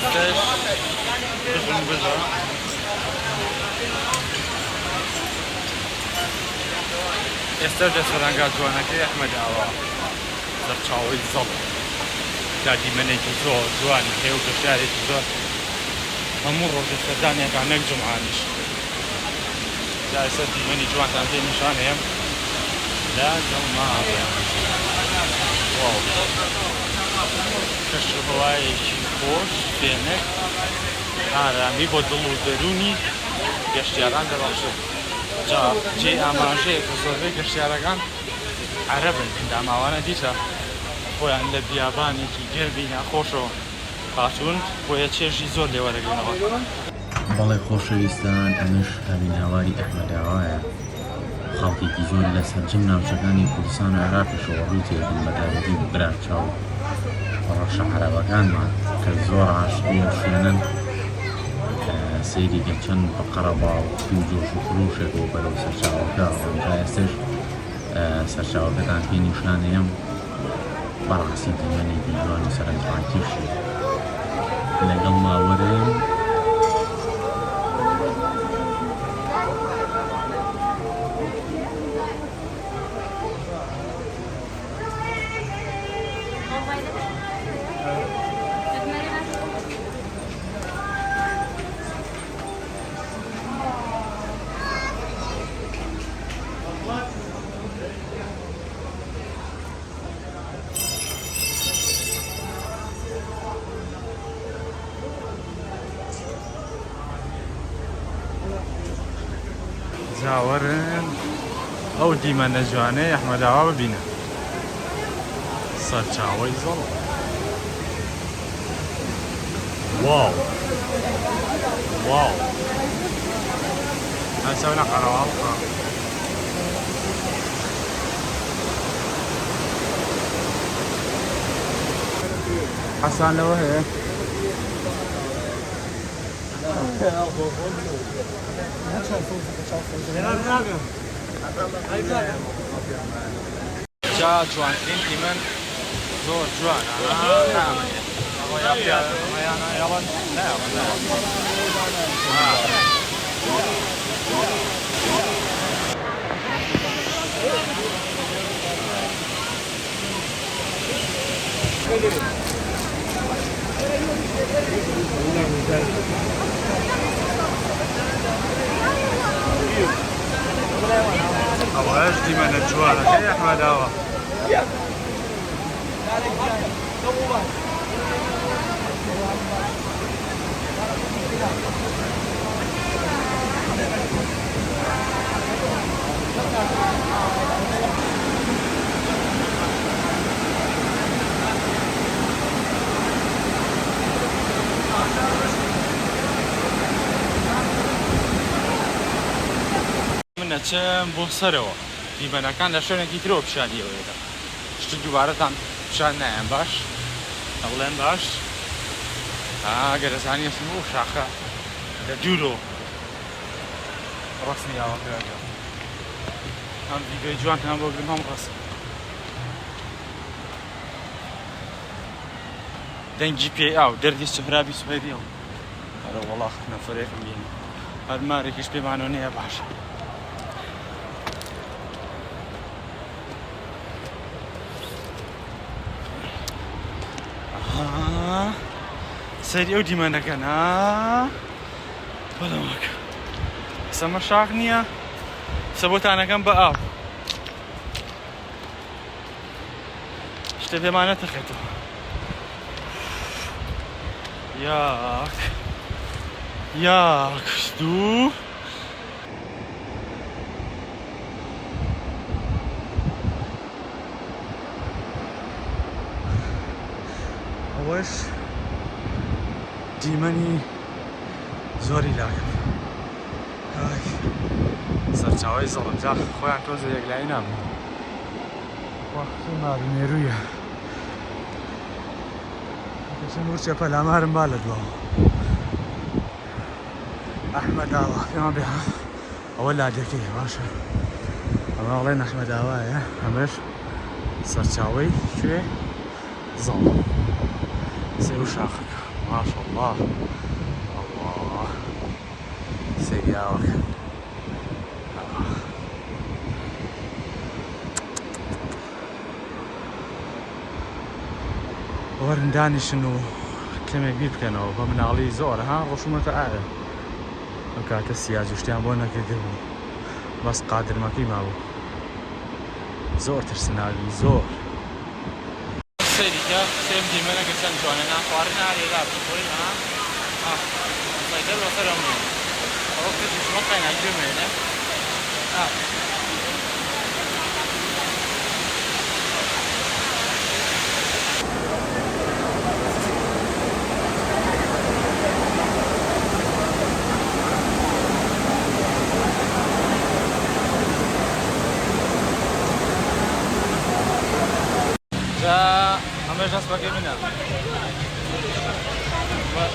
ئێستش بژم بژە ئێستا دەسەرانگا جوانەکەی ئەحمەد ئاوا سەرچاوەی زەڵ دادیمەنێکی زۆر جوانی هەیە و گەشتارێکی زۆر هەموو ڕۆژە سەردانیەکان نەک جومعانیش جا ئێستا دیمەنی جوانتان پێی نیشانەیە لا جەڵماڵێ واو کەشوهەوایەکی خۆش فێنک ئارامی بۆ دڵ و دەرونی گەشتیاران دەبەخشێت جا جێ ئاماژەیە کە زۆربەی گەشتیارەکان عەرەبن داماوانە دیتە خۆیان لە بیابانێکی گەرمی ناخۆشەوە هاتوون بۆیە چێژی زۆر لێوەرەگرنەوە بەڵێ خۆشەویستان ئەمش هەوین هاواری ئەحمەد ئاوایە خەڵکێکی زۆر لە سەرجەم ناوچەکانی کوردستان و عێراقیشەوە ڕووی تێبوون بە تایبەتی براچاو ڕەشە عەرەبەکانمان کە زۆر عاشقی ئەو شوێنن سەیری دەکەن بە قەرەباڵ و جۆش و خروشێک بۆ بەرەو سەرچاوەکە تا ئێستش سەرچاوەکەتان پێی نیشانەیەم بەڕاستی دیمەنێکی جوان و سەرنجڕاکێشی لەگەڵ ماوەرەیەم جاوەرن ئەو دیمەنە جوانەی ئەحمەد ئاوا ببینە سەرچاوەی زەڵ واو واو هەسەونە قەرەواڵقە حەسان لەوە هەیە جا جوانترین دیمەن زۆر جوانە ئەوەش دیمەنە جوانەکەی ئەحمەد ئاوا منەچەم بۆ سەرەوە دیمەنەکان لە شوێنێکی ترەوە پیشانیەوەیەدا شت دووبارەتان پیشان نایەن باش ئەوڵێن باش گەرەزانی ئەسم بۆ شاخە لە دوورۆ ڕاستنی ئاوەکەکە ئەم ڤیدیۆی جوانتان بۆ گرم هەم ڕاست دەنگی پێی ئاو دەردی سوهرابی سوهێریەوە هەرە وەڵاخ نەفەرێکم بینی هەر مارێکیش پێمانەوە نەیە باش سەری ئەو دیمەنەکەنا بەڵەمەکە سەمە شاق نییە سەبۆتانەکەم بە ئاو شتە پێمانە تەخێتەوە یاک یاک دوو ئەوەش دیمەنی زۆری لاگەن سەرچاوەی زەڵم جا خۆیان تۆزە یەکلایی نابن وەختی مارمێرویە دەچەند ورچە پەلامارم با لە دواوە ئەحمەد ئاوا پێما بێ ئەوە لادەکەی باشە ئەمە ئەڵێن ئەحمەد ئاوایە ئەمەش سەرچاوەی کوێ زەڵ سێ و شاخەکە ما شاء الله الله سياوك وەرندانیشن و کەمێک بیر بکەنەوە بە مناڵی زۆر ها ڕۆژومەتە ئاە ئەو کاتە سیاج و شتیان بۆ نەکردی بوو بەس قادرمەکەی مابوو زۆر ترسناوی زۆر سەریکە سێم دیمەنەکە چەند جوانە ناخوارن ئارێدا بخۆین ها سایدە بەسەرەمە ئەوە کەسی شمە قایناک بمێنە جا همه جنس بقیه منه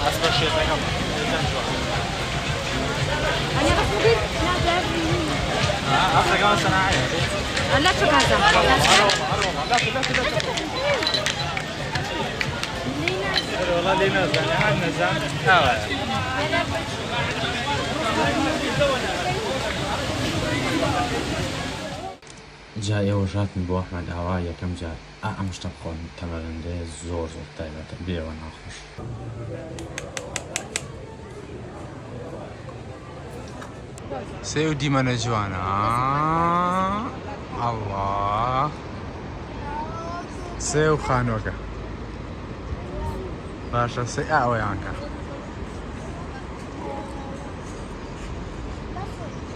اسبا شیط نگم أنا بس بدي لا تعرفني. افريقيا صناعية لا شو كذا. والله لي نزل عن نزل جا ئێوە ژاتن بۆ ئەحمەد ئاوا یەکەم جار ئەم شتە بخۆن تەمەرەندەیە زۆر زۆر تایبەتە بێوە ناخۆش سێ و دیمەنە جوانە ئەڵڵا سێ و خانۆکە باشە سێ ئاوەیان کە